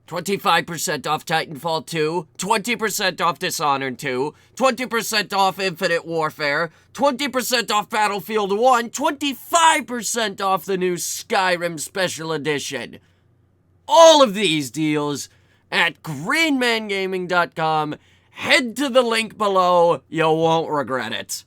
25% off Titanfall 2, 20% off Dishonored 2, 20% off Infinite Warfare, 20% off Battlefield 1, 25% off the new Skyrim Special Edition. All of these deals at greenmangaming.com. Head to the link below, you won't regret it.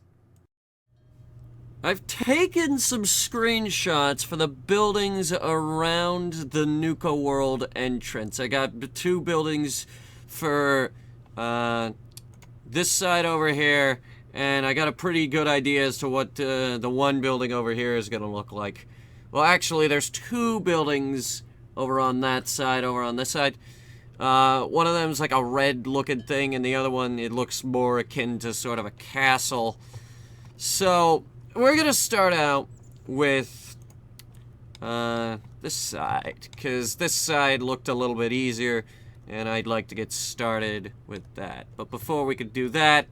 I've taken some screenshots for the buildings around the Nuka World entrance. I got 2 buildings for this side over here, and I got a pretty good idea as to what the one building over here is going to look like. Well, actually, there's 2 buildings over on that side, over on this side. One of them is like a red-looking thing, and the other one, it looks more akin to sort of a castle. So we're gonna start out with this side, because this side looked a little bit easier, and I'd like to get started with that. But before we could do that,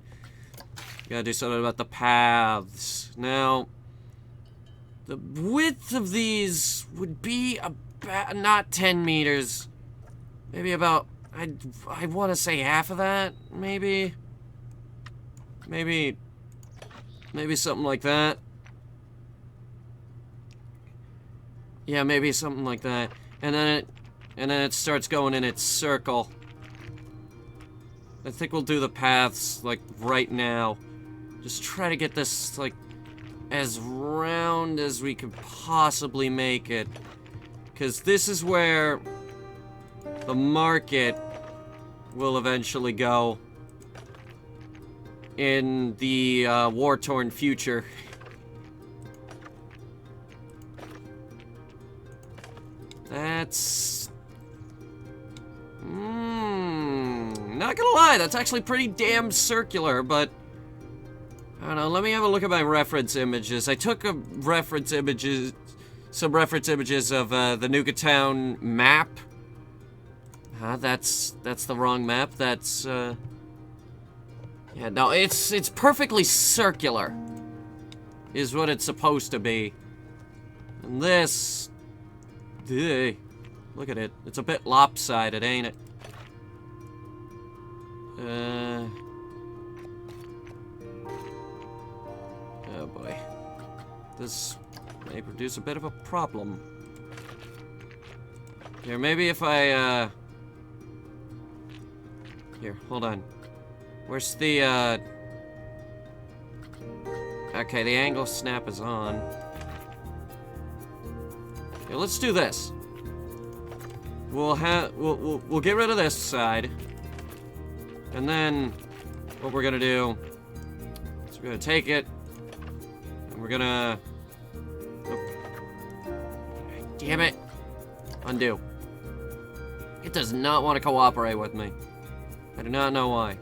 we gotta do something about the paths. Now, the width of these would be about not 10 meters, maybe about, I want to say half of that, maybe something like that. Yeah, maybe something like that. And then it starts going in its circle. I think we'll do the paths like right now. Just try to get this like as round as we could possibly make it. 'Cause this is where the market will eventually go in the war-torn future. That's... not gonna lie, that's actually pretty damn circular, but... I don't know, let me have a look at my reference images. I took some reference images of the Nuka Town map. That's the wrong map. That's, yeah, no, it's perfectly circular, is what it's supposed to be. And this, look at it. It's a bit lopsided, ain't it? Oh boy. This may produce a bit of a problem. Here, maybe if I, here, hold on. Where's the, okay, the angle snap is on. Here, let's do this. We'll get rid of this side. And then, what we're gonna do is we're gonna take it, and we're gonna, oh, damn it, undo. It does not want to cooperate with me. I do not know why.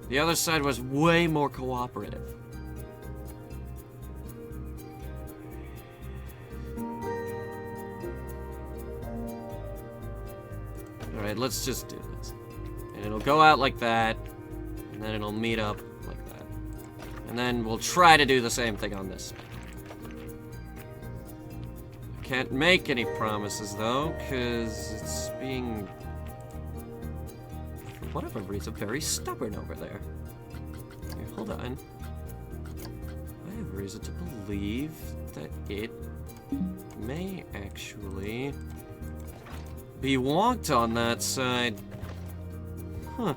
The other side was way more cooperative. Alright, let's just do this. And it'll go out like that, and then it'll meet up like that. And then we'll try to do the same thing on this. Can't make any promises though, because it's being, for whatever reason, very stubborn over there. Here, hold on. I have reason to believe that it may actually be wonked on that side. Huh.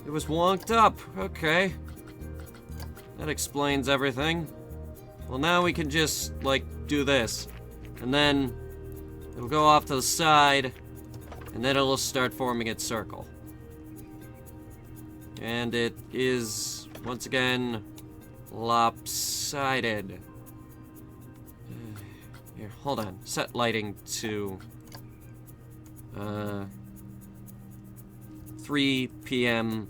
It was wonked up. Okay. That explains everything. Well, now we can just, like, do this. And then it'll go off to the side, and then it'll start forming its circle. And it is, once again, lopsided. Here, hold on. Set lighting to 3 p.m.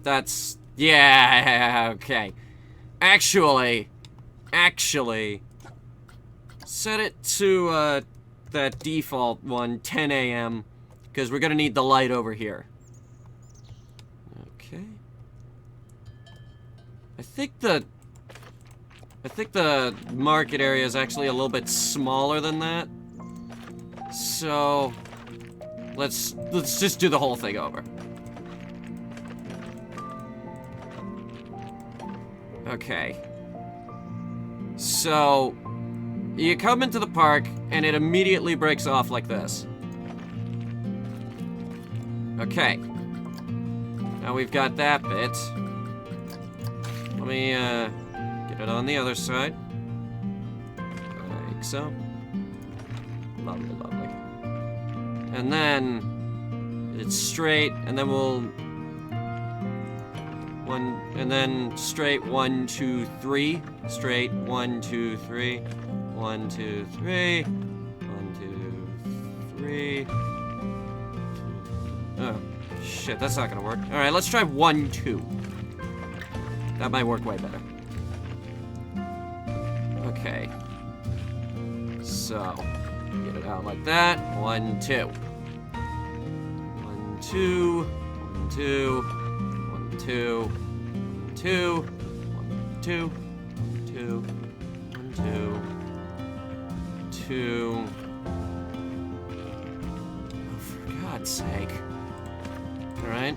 That's, yeah, okay. Actually, set it to that default one, 10 a.m. because we're gonna need the light over here. Okay. I think the market area is actually a little bit smaller than that. So let's just do the whole thing over. Okay. So you come into the park and it immediately breaks off like this. Okay. Now we've got that bit. Let me get it on the other side. Like so. Lovely, lovely. And then it's straight, and then we'll and then straight 1, 2, 3. Straight 1, 2, 3. 1, 2, 3. 1, 2, 3. Oh, shit, that's not gonna work. Alright, let's try 1, 2. That might work way better. Okay. So, get it out like that. 1, 2. 1, 2. 1, 2. 1, 2. 1, 2. 1, 2. 2. 1, 2. 2. Oh, for God's sake. Alright.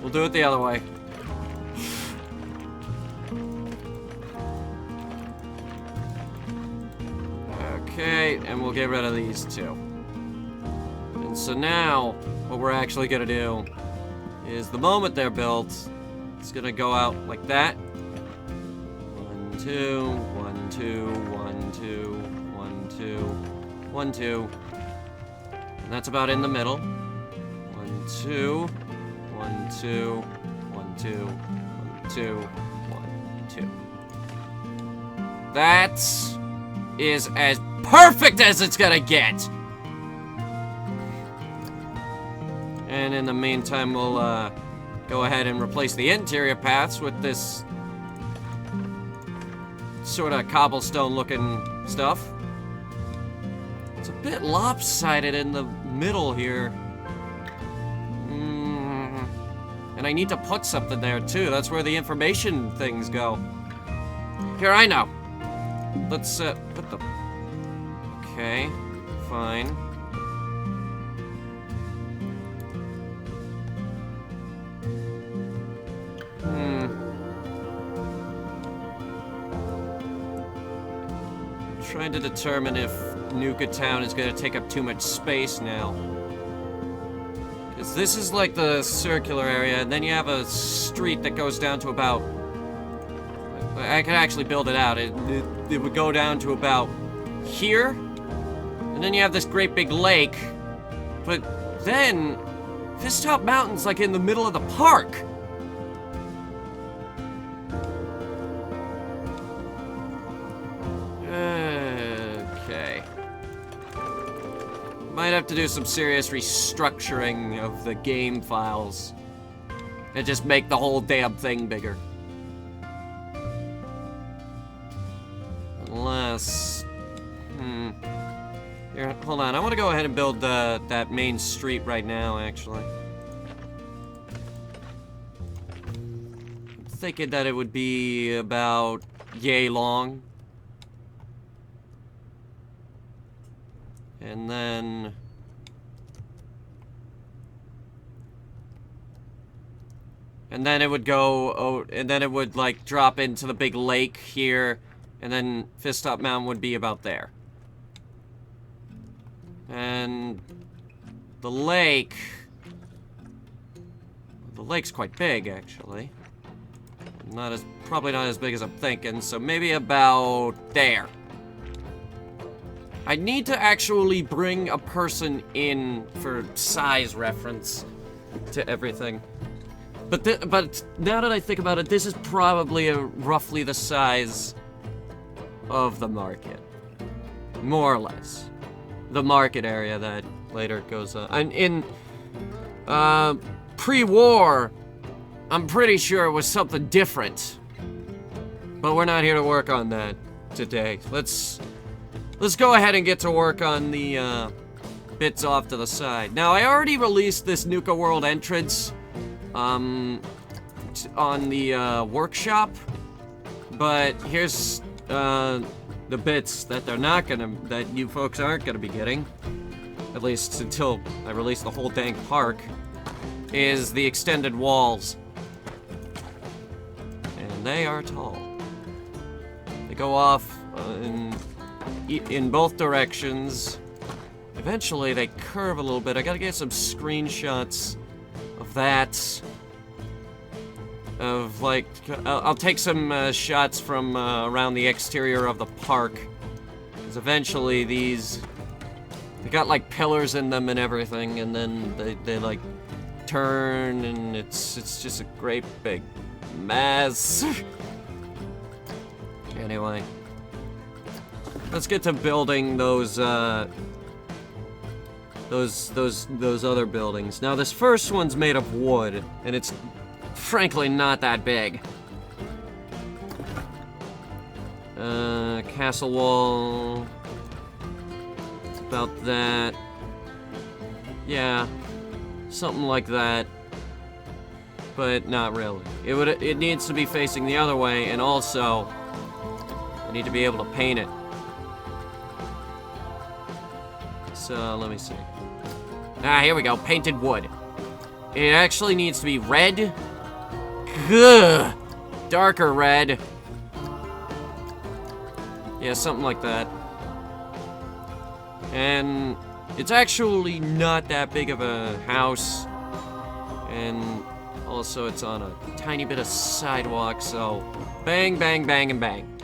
We'll do it the other way. Okay, and we'll get rid of these two. And so now, what we're actually gonna do is the moment they're built, it's gonna go out like that. 1, 2, 1, 2, 1, 2, 1, 2, 1, 2. And that's about in the middle. 1, 2, 1, 2, 1, 2, 1, 2, 1, 2. That is as perfect as it's gonna get. And in the meantime, we'll go ahead and replace the interior paths with this sort of cobblestone-looking stuff. It's a bit lopsided in the middle here. And I need to put something there, too. That's where the information things go. Here, I know. Let's, put the... Okay, fine. Trying to determine if Nuka Town is going to take up too much space now. Because this is like the circular area, and then you have a street that goes down to about... I could actually build it out. It would go down to about here, and then you have this great big lake, but then this top mountain's like in the middle of the park. Okay. Might have to do some serious restructuring of the game files and just make the whole damn thing bigger. Unless... Here, hold on. I want to go ahead and build that main street right now, actually. I'm thinking that it would be about yay long. And then... it would go... Oh, and then it would, like, drop into the big lake here. And then Fishtop Mountain would be about there. And... the lake... The lake's quite big, actually. Probably not as big as I'm thinking, so maybe about there. I need to actually bring a person in for size reference to everything. But now that I think about it, this is probably roughly the size of the market. More or less. The market area that later goes on. And in pre-war, I'm pretty sure it was something different. But we're not here to work on that today. Let's go ahead and get to work on the bits off to the side. Now, I already released this Nuka World entrance on the workshop, but here's the bits that that you folks aren't gonna be getting, at least until I release the whole dang park, is the extended walls. And they are tall. They go off in both directions. Eventually they curve a little bit. I gotta get some screenshots of that. Of like, I'll take some shots from around the exterior of the park. Because eventually they got like pillars in them and everything, and then they like turn, and it's just a great big mess. Anyway, let's get to building those other buildings. Now this first one's made of wood, and it's frankly not that big. Castle wall. About that. Yeah, something like that. But not really. It needs to be facing the other way, and also I need to be able to paint it. So let me see. Here we go. Painted wood. It actually needs to be red. Ugh. Darker red. Yeah, something like that. And it's actually not that big of a house. And also it's on a tiny bit of sidewalk, so bang, bang, bang, and bang.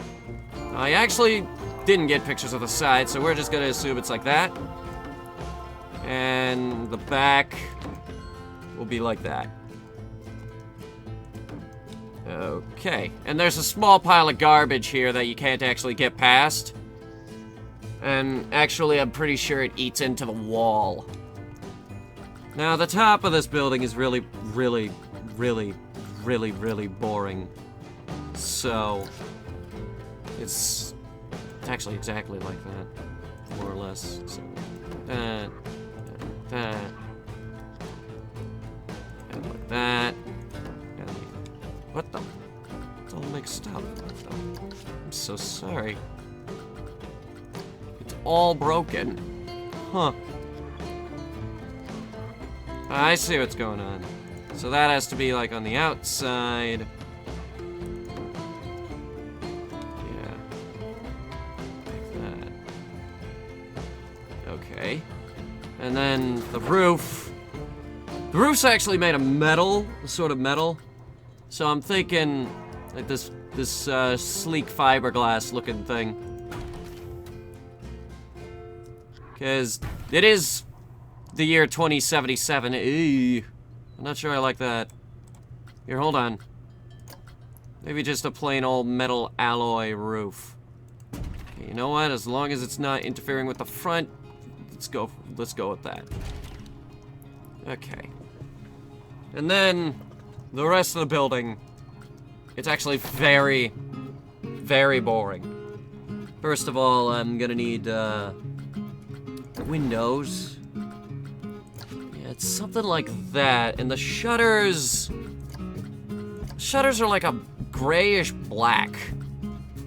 I actually didn't get pictures of the side, so we're just gonna assume it's like that. And the back will be like that. Okay, and there's a small pile of garbage here that you can't actually get past. And actually, I'm pretty sure it eats into the wall. Now, the top of this building is really, really, really, really, really boring. So, it's actually exactly like that, more or less. So, and like that. What the? It's all mixed up. I'm so sorry. It's all broken. Huh. I see what's going on. So that has to be like on the outside. Yeah. Like that. Okay. And then the roof. The roof's actually made of metal, sort of metal. So I'm thinking like this sleek fiberglass looking thing. Because it is the year 2077. Ew. I'm not sure I like that. Here, hold on. Maybe just a plain old metal alloy roof. Okay, you know what? As long as it's not interfering with the front, let's go with that. Okay. And then the rest of the building, it's actually very, very boring. First of all, I'm gonna need windows. Yeah, it's something like that. And the shutters are like a grayish black.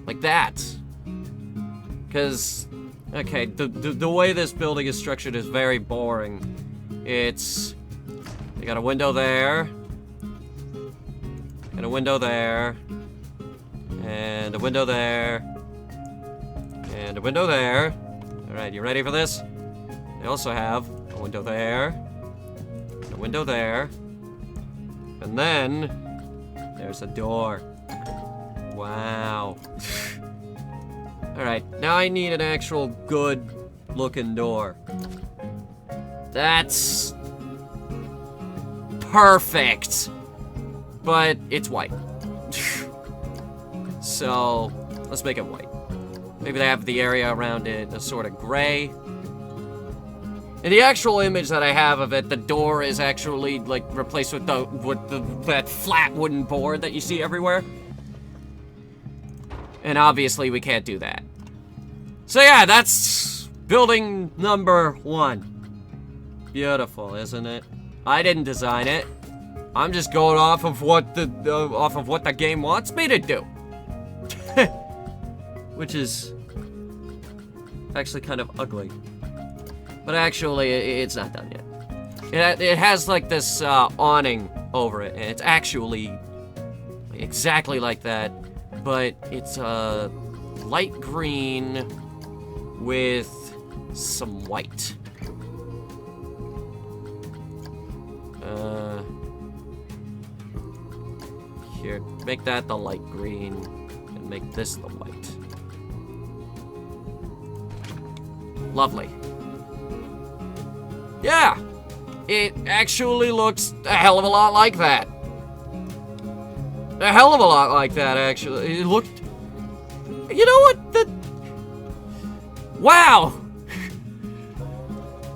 Like that. Because, okay, the way this building is structured is very boring. It's, you got a window there. And a window there. And a window there. And a window there. Alright, you ready for this? They also have a window there. And a window there. And then there's a door. Wow. Alright, now I need an actual good looking door. That's perfect. But it's white. So let's make it white. Maybe they have the area around it a sort of gray. In the actual image that I have of it, the door is actually like replaced with that flat wooden board that you see everywhere. And obviously we can't do that. So yeah, that's building number 1. Beautiful, isn't it? I didn't design it. I'm just going off of what the game wants me to do. Which is actually kind of ugly. But actually, it's not done yet. It has like this awning over it, and it's actually exactly like that, but it's light green with some white. Here, make that the light green, and make this the white. Lovely. Yeah! It actually looks a hell of a lot like that. A hell of a lot like that, actually. It looked... You know what? Wow!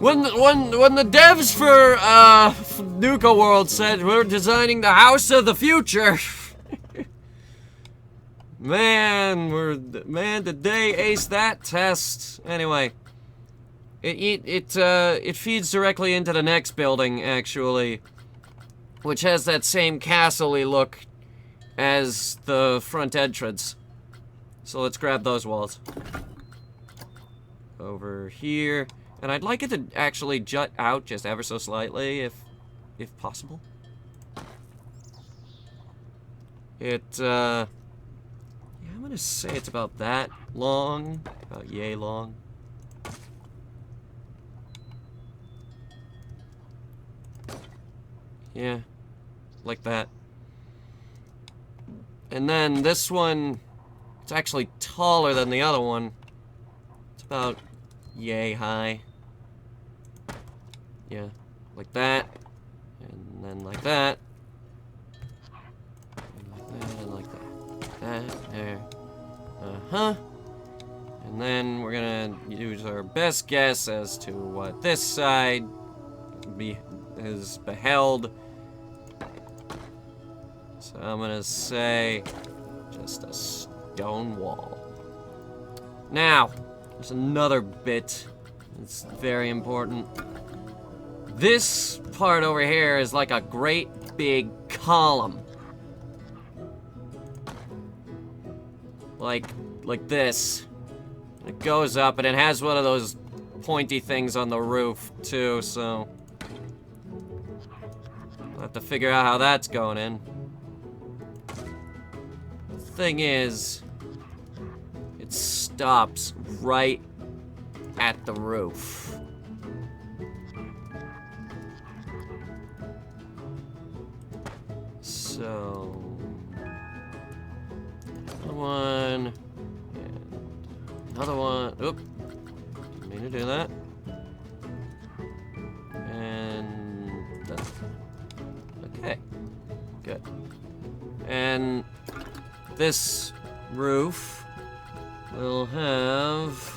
When the devs for Nuka World said we're designing the house of the future, man, did they ace that test? Anyway, it feeds directly into the next building, actually, which has that same castle-y look as the front entrance. So let's grab those walls. Over here. And I'd like it to actually jut out just ever so slightly, if possible. Yeah, I'm gonna say it's about that long. About yay long. Yeah, like that. And then this one, it's actually taller than the other one. It's about yay high. Yeah, like that, and then like that, and like that, and like that. That, there. Uh-huh. And then we're gonna use our best guess as to what this side is beheld. So I'm gonna say just a stone wall. Now, there's another bit that's very important. This part over here is like a great big column. Like this. It goes up and it has one of those pointy things on the roof too, so I'll have to figure out how that's going in. The thing is, it stops right at the roof. So, another one, and another one. Oop, didn't mean to do that. And that. Okay, good. And this roof will have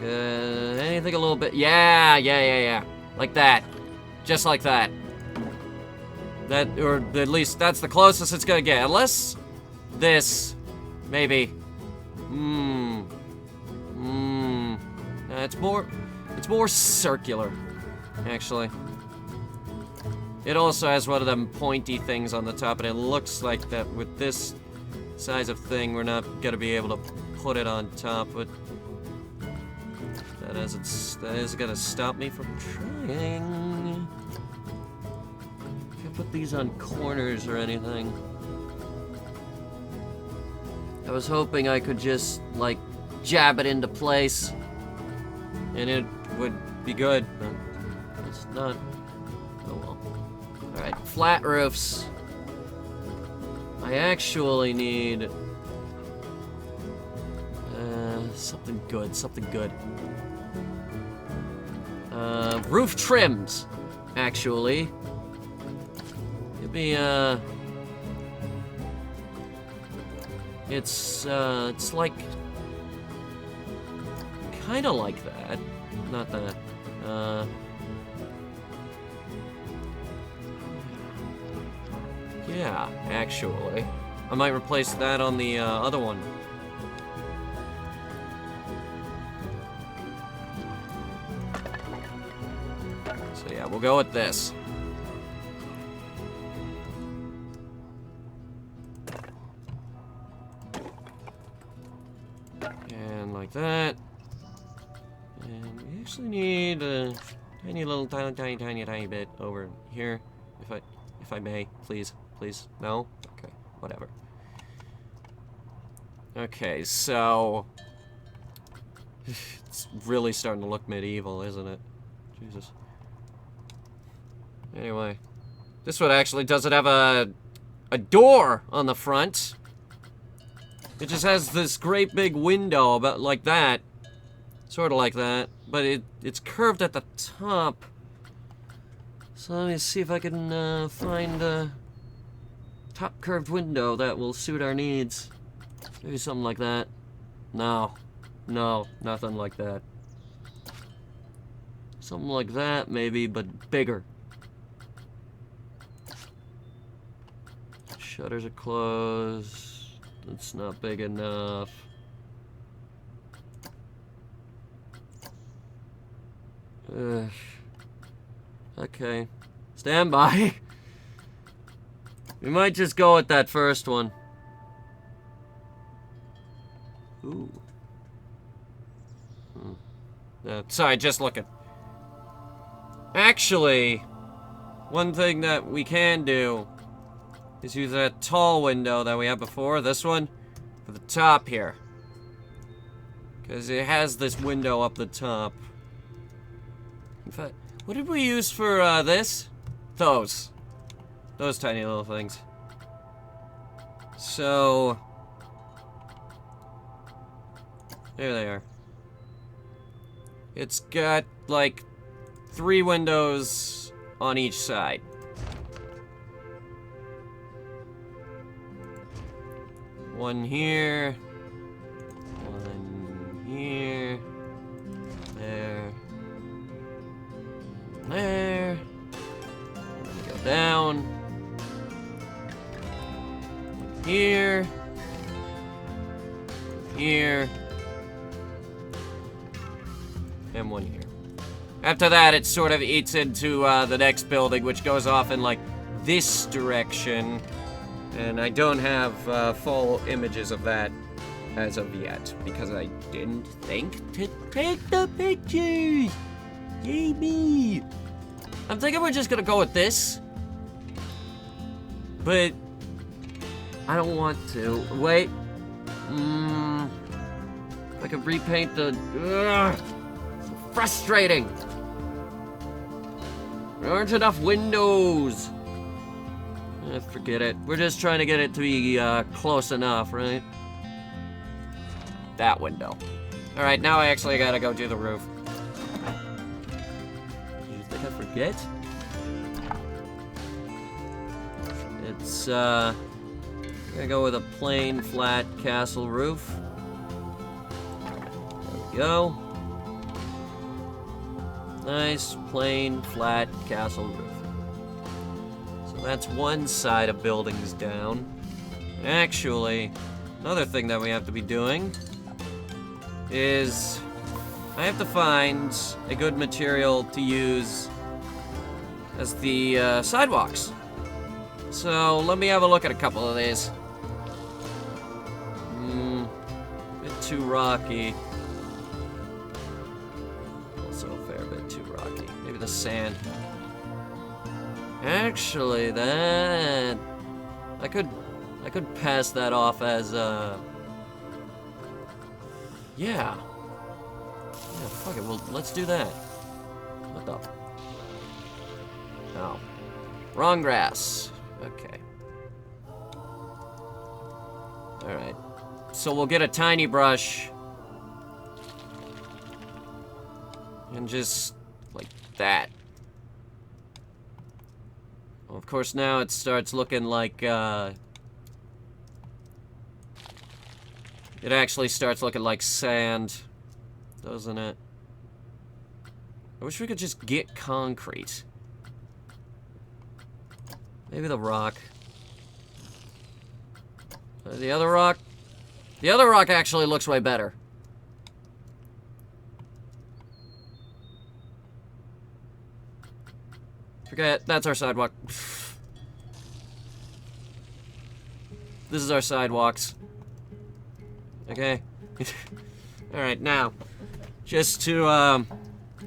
anything a little bit. Yeah, like that, just like that. That, or at least that's the closest it's gonna get. Unless this, maybe. It's more circular, actually. It also has one of them pointy things on the top, and it looks like that with this size of thing, we're not gonna be able to put it on top, but that isn't gonna stop me from trying. Can't put these on corners or anything. I was hoping I could just, like, jab it into place, and it would be good, but it's not. Oh well. Alright, flat roofs. I actually need something good. Roof trims, actually. It'd be it's like kinda like that. Not that. Yeah, actually. I might replace that on the other one. So yeah, we'll go with this. And like that. And we actually need a tiny little, tiny bit over here. If I may, please. Please. No? Okay, whatever. Okay, so... It's really starting to look medieval, isn't it? Jesus. Anyway. This one actually doesn't have a door on the front. It just has this great big window about like that. Sort of like that. But it's curved at the top. So let me see if I can find a top curved window that will suit our needs. Maybe something like that. No. No, nothing like that. Something like that, maybe, but bigger. Shutters are closed. It's not big enough. Ugh. Okay. Stand by. We might just go with that first one. Ooh. Sorry, just looking. Actually, one thing that we can do is use that tall window that we had before, this one, for the top here. Because it has this window up the top. In fact, what did we use for this? Those tiny little things. So, there they are. It's got, like, 3 windows on each side. One here. One here. There. There. Let me go down. One here. Here. And one here. After that, it sort of eats into the next building, which goes off in, like, this direction. And I don't have full images of that as of yet, because I didn't think to take the pictures. Yay me! I'm thinking we're just gonna go with this. But I don't want to. Wait. If I could repaint the... Ugh. Frustrating! There aren't enough windows! Forget it. We're just trying to get it to be close enough, right? That window. Alright, now I actually gotta go do the roof. You think I forget? It's, gonna go with a plain, flat castle roof. There we go. Nice, plain, flat castle roof. So that's one side of buildings down. Actually, another thing that we have to be doing is I have to find a good material to use as the sidewalks. So let me have a look at a couple of these. A bit too rocky. Also a fair bit too rocky. Maybe the sand. Actually, that I could pass that off as yeah, fuck it, well, let's do that. What the? No. Wrong grass. Okay. Alright. So we'll get a tiny brush. And just like that. Well, of course, now it starts looking like, it actually starts looking like sand, doesn't it? I wish we could just get concrete. Maybe the rock. The other rock? The other rock actually looks way better. Forget, that's our sidewalk. This is our sidewalks. Okay? Alright, now, just to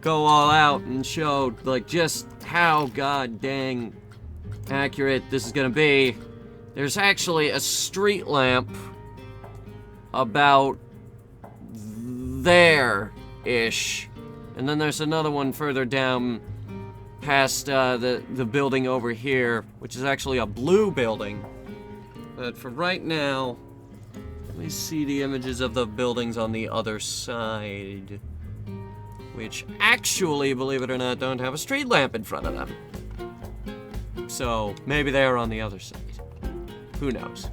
go all out and show, like, just how god dang accurate this is gonna be, there's actually a street lamp about there-ish. And then there's another one further down past the building over here, which is actually a blue building. But for right now, let me see the images of the buildings on the other side, which actually, believe it or not, don't have a street lamp in front of them. So maybe they're on the other side. Who knows?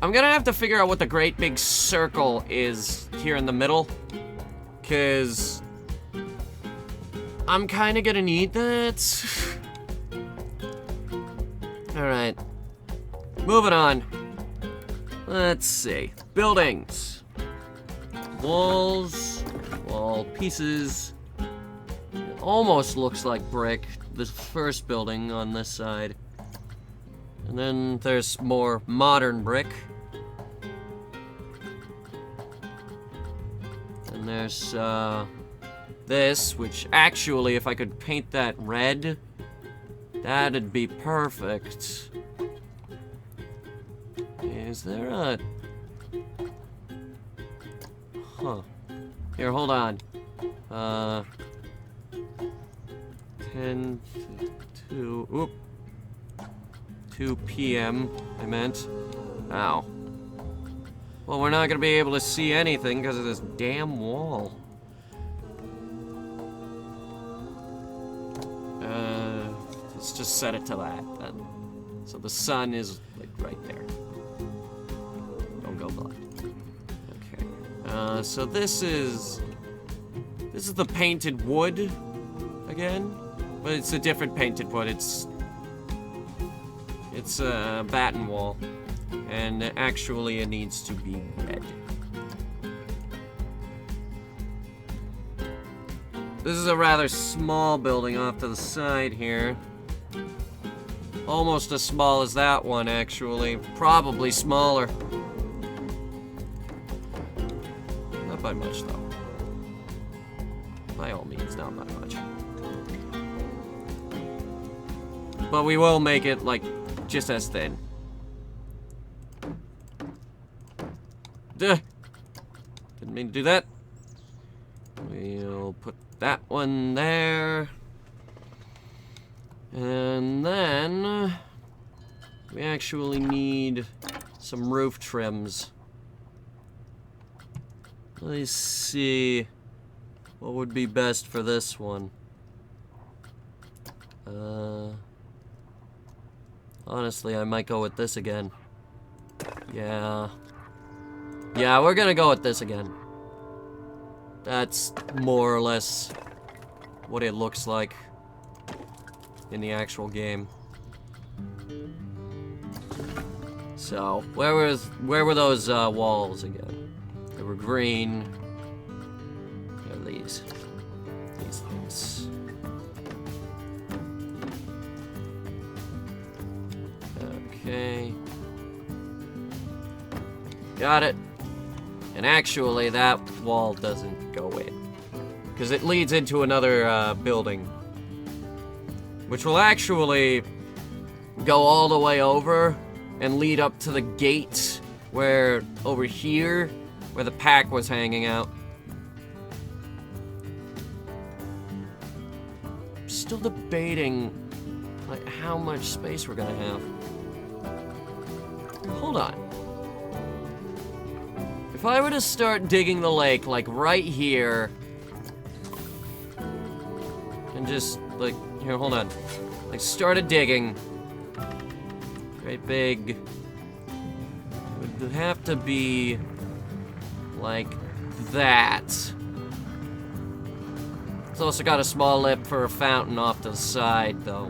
I'm gonna have to figure out what the great big circle is here in the middle, because I'm kind of gonna need that. Alright. Moving on. Let's see. Buildings. Walls. Wall pieces. It almost looks like brick. The first building on this side. And then there's more modern brick. And there's this, which actually, if I could paint that red, that'd be perfect. Is there a... Huh. Here, hold on. 10 to 2... Oop. 2 p.m. I meant. Ow. Well, we're not gonna be able to see anything because of this damn wall. Let's just set it to that then. So the sun is like right there. Don't go blind. Okay. So this is the painted wood again, but it's a different painted wood. It's a batten wall, and actually it needs to be red. This is a rather small building off to the side here. Almost as small as that one, actually. Probably smaller. Not by much, though. By all means, not by much. But we will make it, like, just as thin. Duh! Didn't mean to do that. We'll put that one there. And then we actually need some roof trims. Let's see what would be best for this one. Honestly, I might go with this again. Yeah. Yeah, we're gonna go with this again. That's more or less what it looks like in the actual game. So, where were those walls again? They were green. They're these things. Okay. Got it. And actually, that wall doesn't go in, because it leads into another building, which will actually go all the way over and lead up to the gate where, over here, where the pack was hanging out. I'm still debating, like, how much space we're gonna have. Hold on. If I were to start digging the lake, like, right here, and just, like, here, hold on. Like, started digging. Great big. It would have to be like that. It's also got a small lip for a fountain off to the side, though.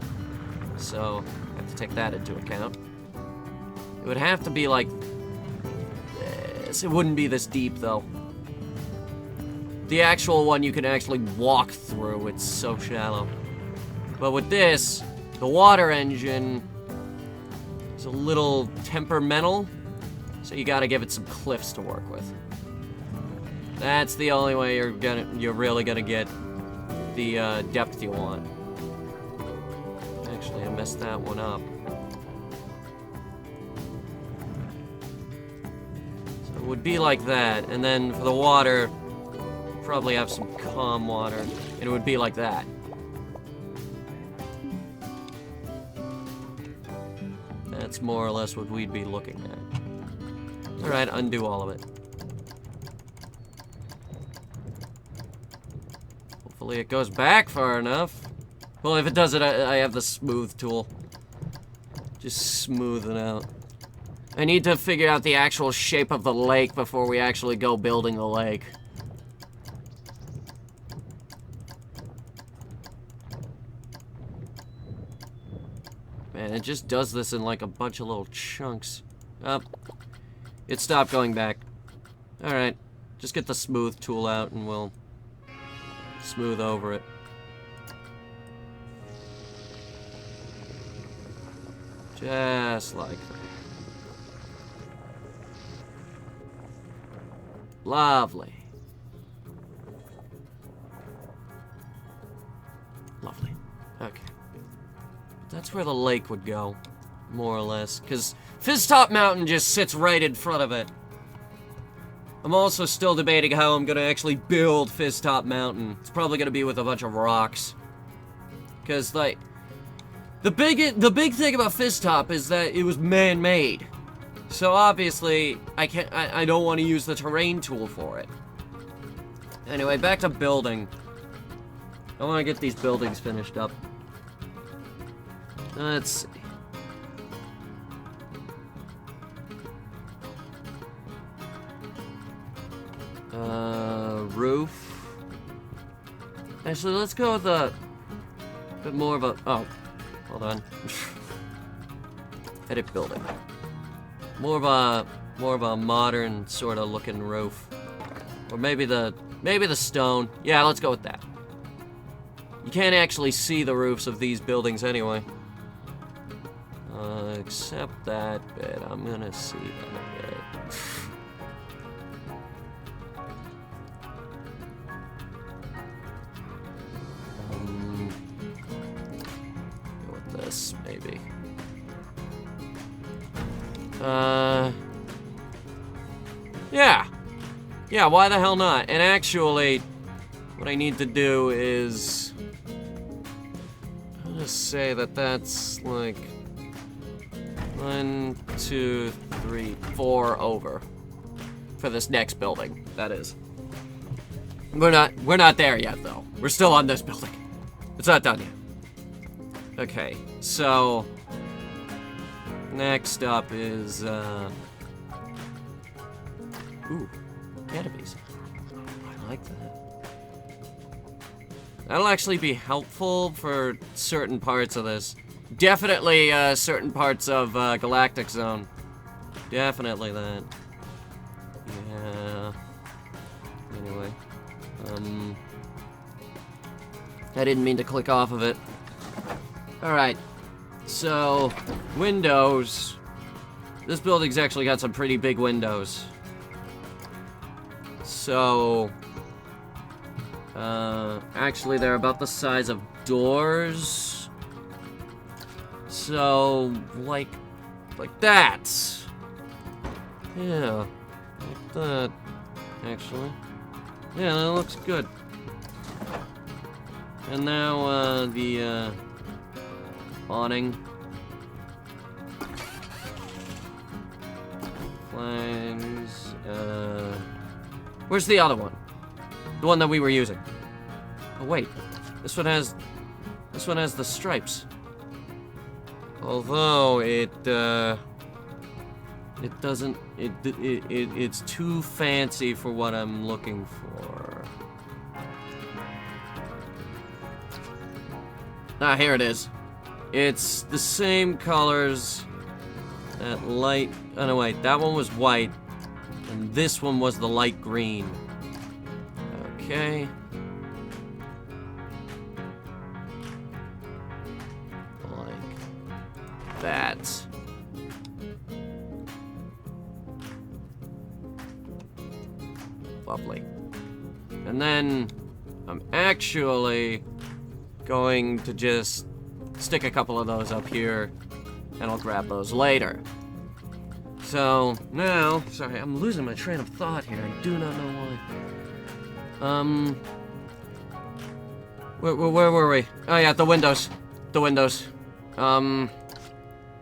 So, I have to take that into account. It would have to be like this. It wouldn't be this deep, though. The actual one you can actually walk through. It's so shallow. But with this, the water engine is a little temperamental, so you gotta give it some cliffs to work with. That's the only way you're really gonna get the depth you want. Actually, I messed that one up. So it would be like that, and then for the water, probably have some calm water, and it would be like that. That's more or less what we'd be looking at. Alright, undo all of it. Hopefully it goes back far enough. Well, if it doesn't, I have the smooth tool. Just smooth it out. I need to figure out the actual shape of the lake before we actually go building the lake. Man, it just does this in like a bunch of little chunks. Oh, it stopped going back. Alright, just get the smooth tool out and we'll smooth over it. Just like that. Lovely. Lovely. Okay. That's where the lake would go, more or less, because Fizztop Mountain just sits right in front of it. I'm also still debating how I'm gonna actually build Fizztop Mountain. It's probably gonna be with a bunch of rocks. Because, like, the big thing about Fizztop is that it was man-made. So obviously, I don't want to use the terrain tool for it. Anyway, back to building. I want to get these buildings finished up. Let's see. Roof. Actually, let's go with a bit more of a... Oh, hold on. Edit building. More of a modern sort of looking roof. Or maybe the stone. Yeah, let's go with that. You can't actually see the roofs of these buildings anyway. Except that bit. I'm gonna see that bit. Go with this, maybe. Yeah. Yeah, why the hell not? And actually, what I need to do is... I'll just say that that's like... 1, 2, 3, 4 over. For this next building, that is. We're not there yet, though. We're still on this building. It's not done yet. Okay, so... Next up is, Ooh, canopies. I like that. That'll actually be helpful for certain parts of this. Definitely, certain parts of, Galactic Zone. Definitely that. Yeah. Anyway. I didn't mean to click off of it. Alright. So, windows. This building's actually got some pretty big windows. So, actually they're about the size of doors. So, like that. Yeah, like that, actually. Yeah, that looks good. And now, the, awning. Flames, where's the other one? The one that we were using. Oh wait, this one has the stripes. Although it's too fancy for what I'm looking for. Ah, here it is. It's the same colors. That light... Oh, no, wait. That one was white. And this one was the light green. Okay. Like that. Lovely. And then I'm actually going to just stick a couple of those up here, and I'll grab those later. So now, sorry, I'm losing my train of thought here. I do not know why. Where were we? Oh yeah, the windows. The windows.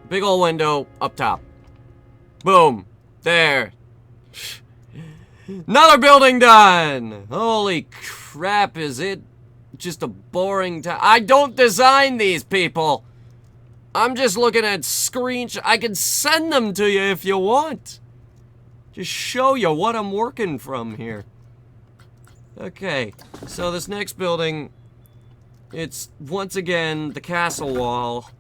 Big old window up top. Boom. There. Another building done! Holy crap, is it just a boring time? I don't design these people! I'm just looking at screenshots. I can send them to you if you want. Just show you what I'm working from here. Okay, so this next building, it's once again the castle wall.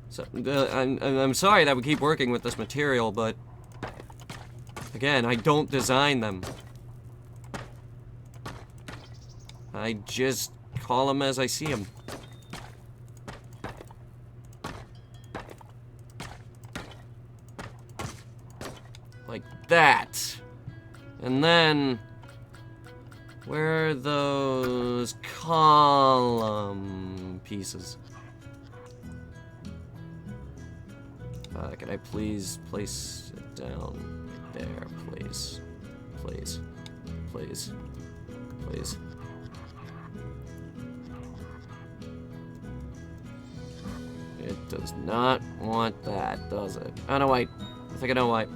So, I'm sorry that we keep working with this material, but again, I don't design them. I just call them as I see them. Like that. And then, where are those column pieces? Can I please place it down there, please? Please. Please. Please. It does not want that, does it? Oh, no, wait. I think I know why.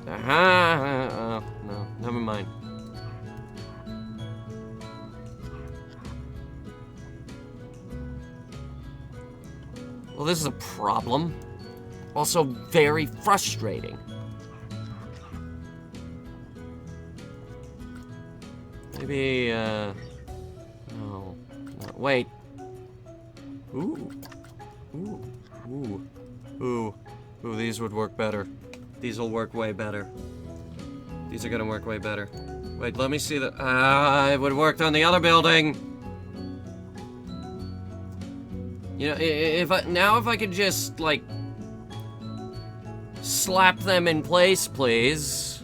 Aha! No, never mind. Well, this is a problem. Also very frustrating. Maybe, no. No, wait. Ooh. Ooh. Ooh. Ooh. Ooh, these would work better. These will work way better. These are gonna work way better. Wait, let me see the... it would have worked on the other building! You know, if I could just, like... slap them in place, please.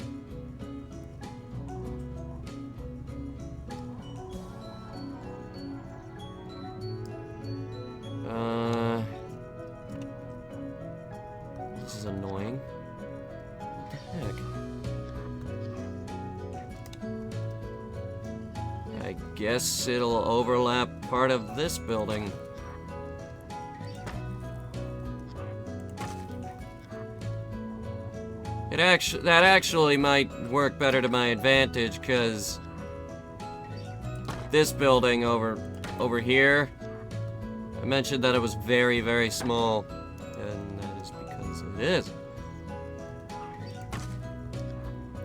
This is annoying. What the heck? I guess it'll overlap part of this building. That actually might work better to my advantage, because this building over here, I mentioned that it was very, very small, and that is because it is.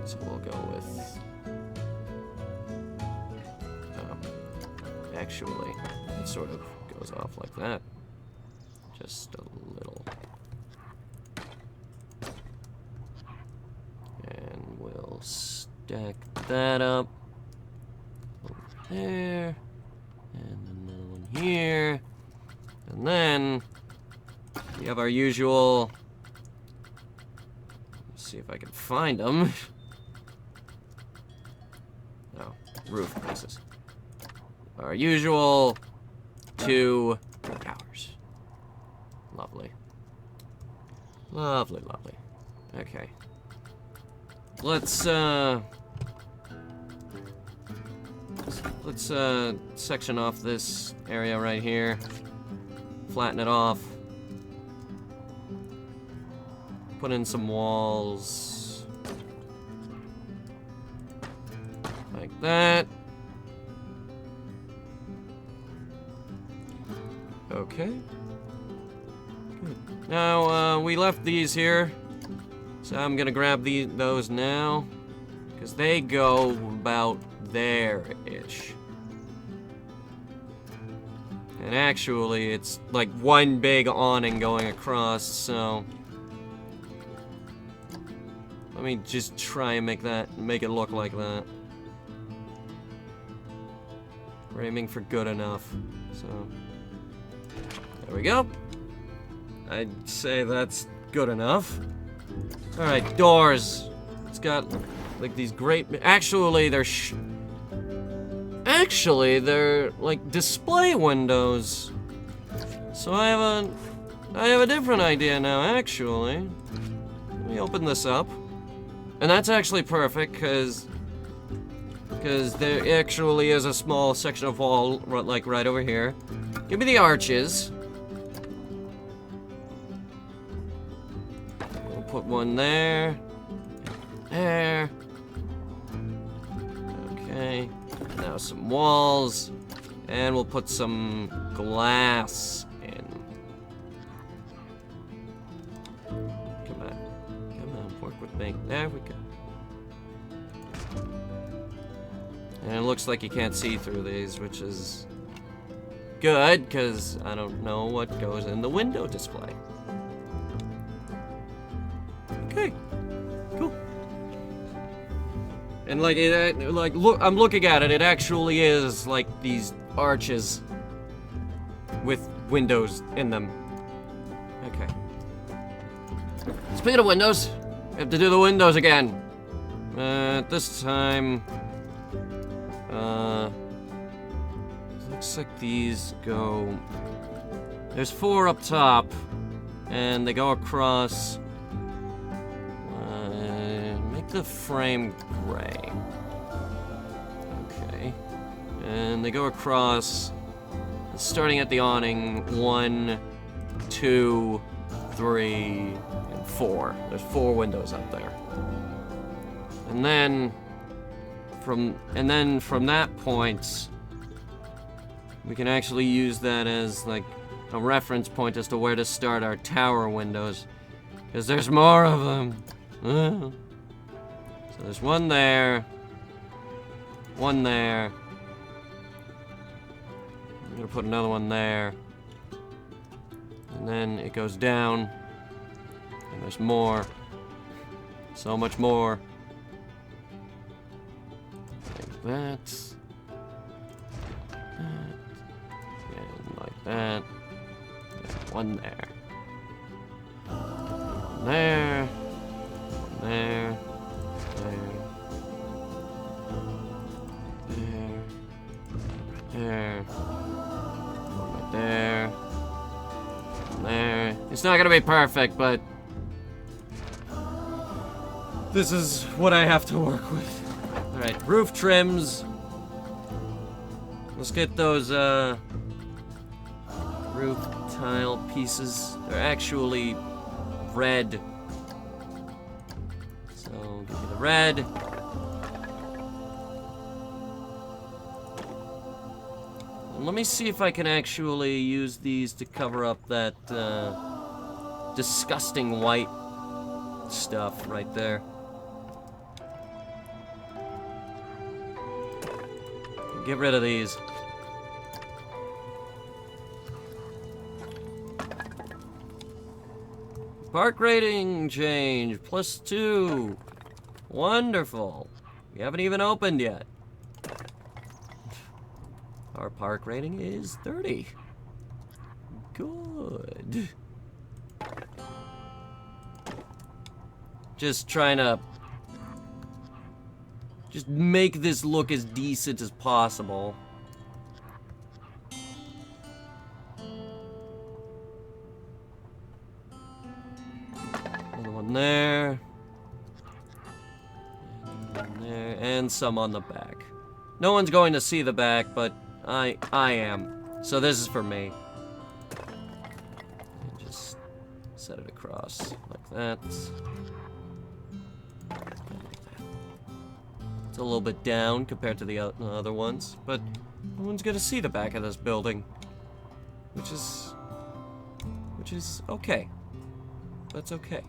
So we'll go with... actually, it sort of goes off like that. Just a little. And we'll stack that up over there, and another one here, and then we have our usual, let's see if I can find them. No, roof pieces. Our usual 2 towers. Lovely. Lovely, lovely. Okay. Let's section off this area right here. Flatten it off. Put in some walls. Like that. Okay. Good. Now, we left these here. So I'm gonna grab those now, because they go about there-ish. And actually, it's like one big awning going across, so... let me just try and make it look like that. We're aiming for good enough, so... there we go. I'd say that's good enough. Alright, doors. It's got like these great. Actually, they're like display windows. So I have a different idea now. Actually, let me open this up, and that's actually perfect because there actually is a small section of wall like right over here. Give me the arches. We'll put one there. There. Okay. Now some walls. And we'll put some glass in. Come on. Come on, work with me. There we go. And it looks like you can't see through these, which is good, because I don't know what goes in the window display. Okay, cool. And like look, I'm looking at it. It actually is like these arches with windows in them. Okay. Speaking of windows, we have to do the windows again. This time, looks like these go. There's 4 up top, and they go across. Make the frame gray. Okay. And they go across, starting at the awning. 1, 2, 3, and 4. There's 4 windows up there. And then from that point, we can actually use that as like a reference point as to where to start our tower windows, because there's more of them. So there's one there, one there. I'm gonna put another one there, and then it goes down, and there's more, so much more. Like that. And like that. One there. One there. One there. There. One right there. One there. It's not gonna be perfect, but this is what I have to work with. Alright, roof trims. Let's get those roof tile pieces. They're actually red. So give me the red. And let me see if I can actually use these to cover up that disgusting white stuff right there. Get rid of these. Park rating change, +2. Wonderful. We haven't even opened yet. Our park rating is 30. Good. Just trying to make this look as decent as possible. Another one there. And one there. And some on the back. No one's going to see the back, but I am. So this is for me. And just set it across like that. It's a little bit down compared to the other ones, but no one's gonna see the back of this building, which is okay. That's okay.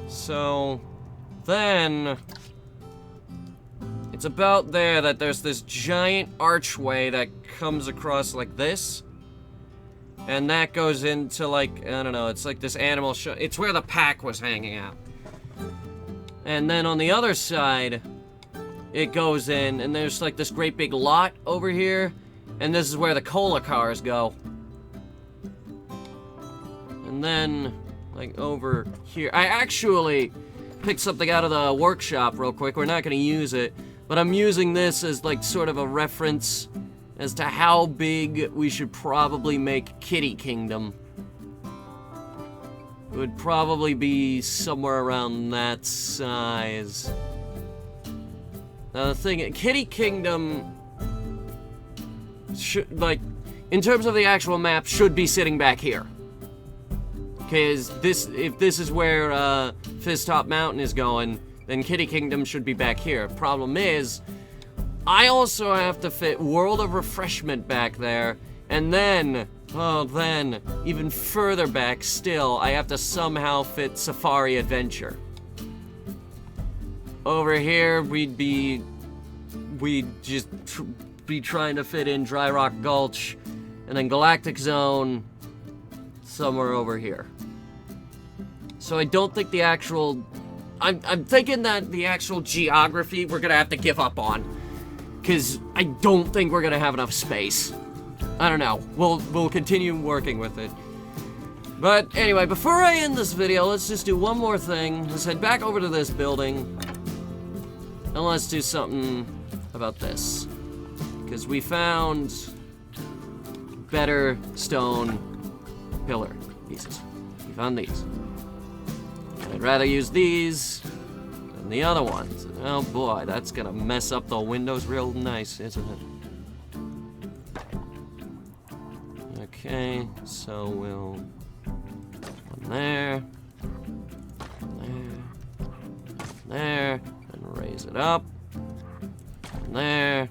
So then it's about there that there's this giant archway that comes across like this, and that goes into like, I don't know, it's like this animal show. It's where the pack was hanging out. And then on the other side, it goes in, and there's like this great big lot over here, and this is where the cola cars go. And then like over here. I actually picked something out of the workshop real quick. We're not gonna use it, but I'm using this as like sort of a reference as to how big we should probably make Kitty Kingdom. It would probably be somewhere around that size. Now the thing, Kitty Kingdom should, like, in terms of the actual map, should be sitting back here. Because if this is where Fizztop Mountain is going, then Kitty Kingdom should be back here. Problem is, I also have to fit World of Refreshment back there, and then, then, even further back still, I have to somehow fit Safari Adventure. Over here, we'd just be trying to fit in Dry Rock Gulch, and then Galactic Zone somewhere over here. So I don't think the actual, I'm thinking that the actual geography we're gonna have to give up on, because I don't think we're gonna have enough space. I don't know. We'll continue working with it. But anyway, before I end this video, let's just do one more thing. Let's head back over to this building, and let's do something about this, because we found better stone pillar pieces. We found these. I'd rather use these than the other ones. Oh boy, that's gonna mess up the windows real nice, isn't it? Okay, so we'll one there, there, and raise it up, and there,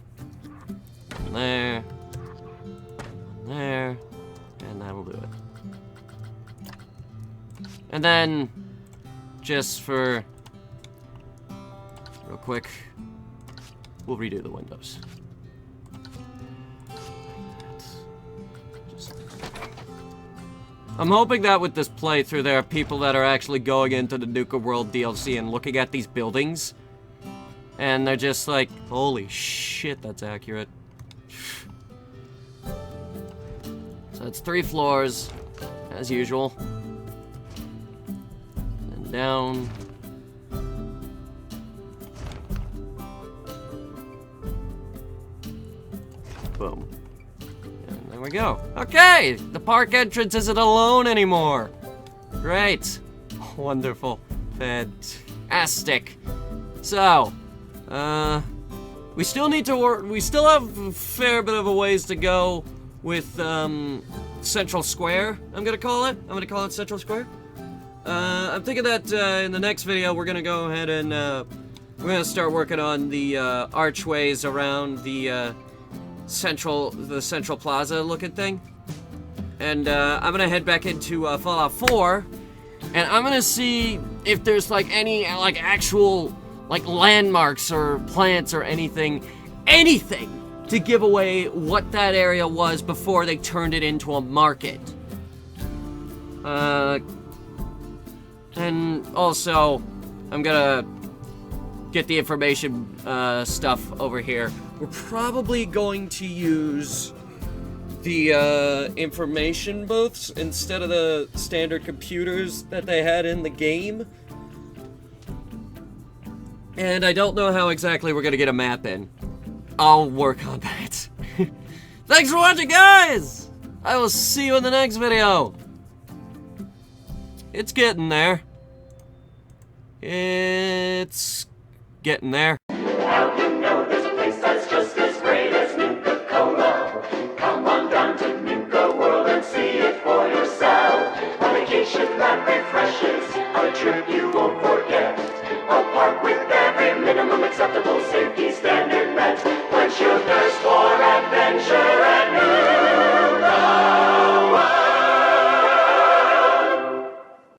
and there, and there, and that'll do it. And then, just for real quick, we'll redo the windows. I'm hoping that with this playthrough there are people that are actually going into the Nuka World DLC and looking at these buildings, and they're just like, holy shit, that's accurate. So it's 3 floors, as usual. And down. Boom. And there we go. Okay! The park entrance isn't alone anymore. Great. Wonderful. Fantastic. So, we still need to work. We still have a fair bit of a ways to go with Central Square, I'm gonna call it. I'm gonna call it Central Square. I'm thinking that in the next video we're gonna go ahead and we're gonna start working on the archways around the Central Plaza looking thing. And I'm gonna head back into Fallout 4, and I'm gonna see if there's like any like actual like landmarks or plants or anything to give away what that area was before they turned it into a market. And also, I'm gonna get the information stuff over here. We're probably going to use the information booths instead of the standard computers that they had in the game. And I don't know how exactly we're gonna get a map in. I'll work on that. Thanks for watching, guys! I will see you in the next video. It's getting there. It's getting there.